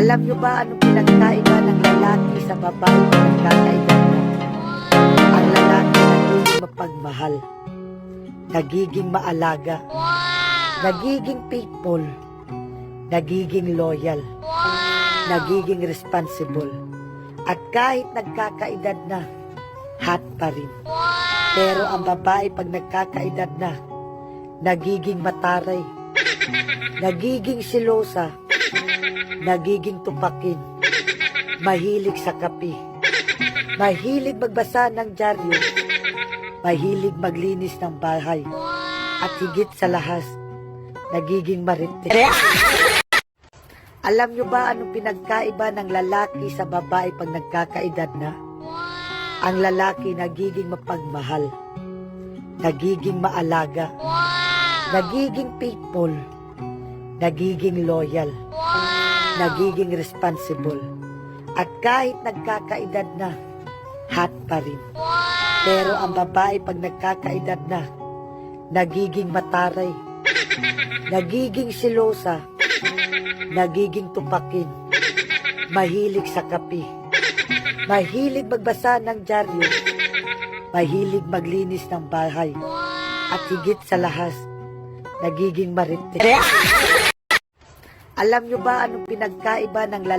Alam nyo ba anong pinagkaiba ng lalaki sa babae na nagkakaedad na? Ang lalaki nagiging mapagmahal, nagiging maalaga, nagiging faithful, nagiging loyal, nagiging responsible, at kahit nagkakaedad na, hot pa rin. Pero ang babae pag nagkakaedad na, nagiging mataray, nagiging silosa, nagiging tupakin, mahilig sa kape, mahilig magbasa ng dyaryo, mahilig maglinis ng bahay, at higit sa lahat, nagiging marites. Alam nyo ba anong pinagkaiba ng lalaki sa babae pag nagkakaedad na? Ang lalaki nagiging mapagmahal, nagiging maalaga, nagiging faithful, nagiging loyal, nagiging responsible, at kahit nagkakaedad na, hot pa rin. Pero ang babae pag nagkakaedad na, nagiging mataray, nagiging silosa, nagiging tupakin, mahilig sa kape, mahilig magbasa ng dyaryo, mahilig maglinis ng bahay, at higit sa lahat, nagiging marites. Alam nyo ba anong pinagkaiba ng lalaki?